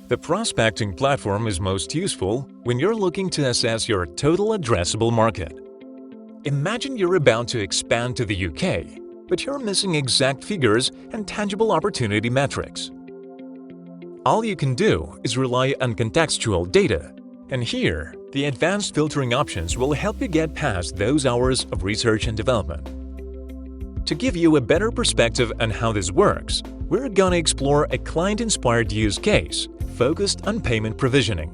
The prospecting platform is most useful when you're looking to assess your total addressable market. Imagine you're about to expand to the UK, but you're missing exact figures and tangible opportunity metrics. All you can do is rely on contextual data, and here, the advanced filtering options will help you get past those hours of research and development. To give you a better perspective on how this works, we're gonna explore a client-inspired use case focused on payment provisioning.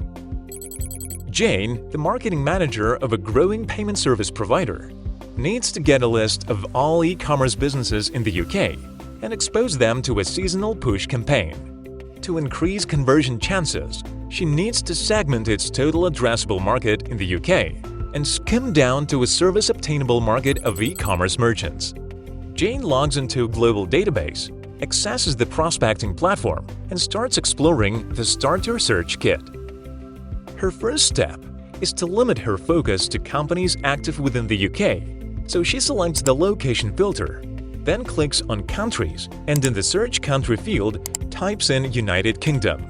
Jane, the marketing manager of a growing payment service provider, needs to get a list of all e-commerce businesses in the UK and expose them to a seasonal push campaign. To increase conversion chances, she needs to segment its total addressable market in the UK and skim down to a service-obtainable market of e-commerce merchants. Jane logs into a global database, accesses the prospecting platform, and starts exploring the Start Your Search kit. Her first step is to limit her focus to companies active within the UK, so she selects the location filter, then clicks on Countries and in the Search Country field types in United Kingdom.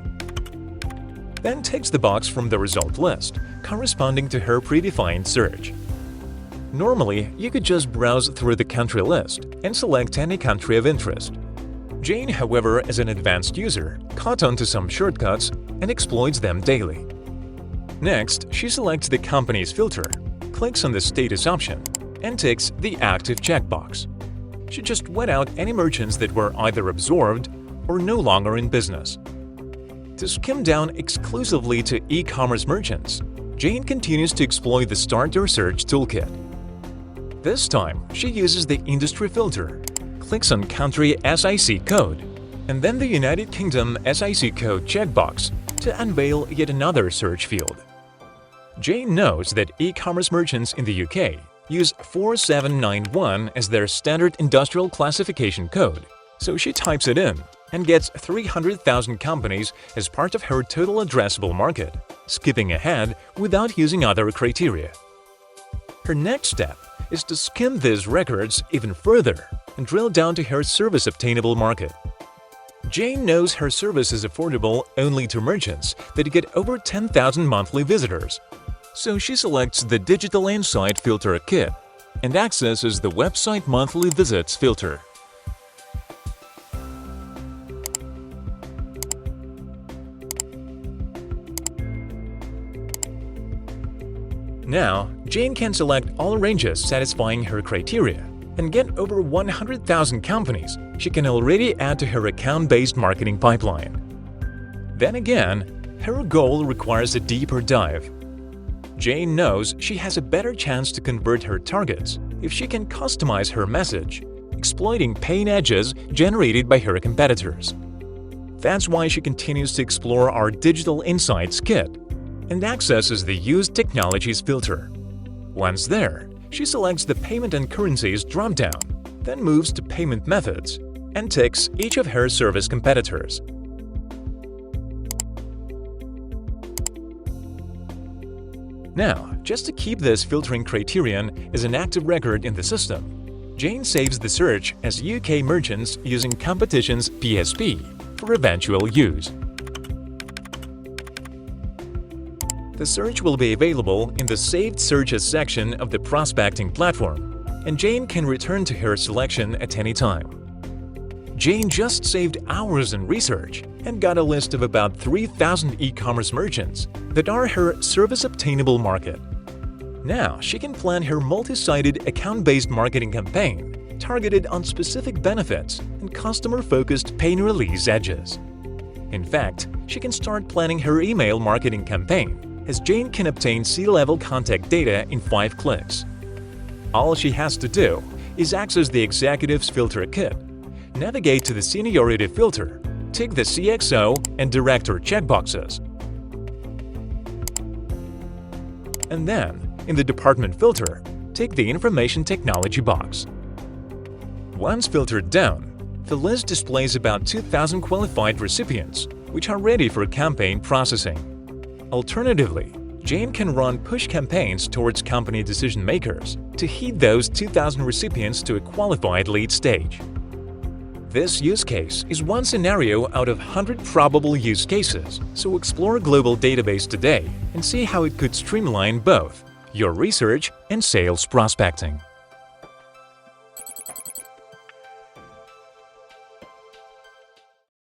Then ticks the box from the result list corresponding to her predefined search. Normally, you could just browse through the country list and select any country of interest. Jane, however, is an advanced user, caught on to some shortcuts and exploits them daily. Next, she selects the company's filter, clicks on the status option, and ticks the active checkbox. She just wet out any merchants that were either absorbed or no longer in business. To skim down exclusively to e-commerce merchants, Jane continues to exploit the Start Your Search toolkit. This time, she uses the industry filter, clicks on Country SIC code, and then the United Kingdom SIC code checkbox to unveil yet another search field. Jane knows that e-commerce merchants in the UK use 4791 as their standard industrial classification code, so she types it in and gets 300,000 companies as part of her total addressable market, skipping ahead without using other criteria. Her next step is to skim these records even further and drill down to her service-obtainable market. Jane knows her service is affordable only to merchants that get over 10,000 monthly visitors, so she selects the Digital Insight Filter kit and accesses the Website Monthly Visits filter. Now, Jane can select all ranges satisfying her criteria and get over 100,000 companies she can already add to her account-based marketing pipeline. Then again, her goal requires a deeper dive. Jane knows she has a better chance to convert her targets if she can customize her message, exploiting pain edges generated by her competitors. That's why she continues to explore our Digital Insights kit and accesses the Used Technologies filter. Once there, she selects the Payment and Currencies drop-down, then moves to Payment Methods and ticks each of her service competitors. Now, just to keep this filtering criterion as an active record in the system, Jane saves the search as UK merchants using competition's PSP for eventual use. The search will be available in the Saved Searches section of the prospecting platform, and Jane can return to her selection at any time. Jane just saved hours in research and got a list of about 3,000 e-commerce merchants that are her service-obtainable market. Now she can plan her multi-sided account-based marketing campaign targeted on specific benefits and customer-focused pain release edges. In fact, she can start planning her email marketing campaign, as Jane can obtain C-level contact data in 5 clicks. All she has to do is access the Executives Filter kit, navigate to the Seniority filter, tick the CXO and Director checkboxes, and then, in the Department filter, tick the Information Technology box. Once filtered down, the list displays about 2,000 qualified recipients, which are ready for campaign processing. Alternatively, Jane can run push campaigns towards company decision-makers to heat those 2,000 recipients to a qualified lead stage. This use case is one scenario out of 100 probable use cases, so explore a global database today and see how it could streamline both your research and sales prospecting.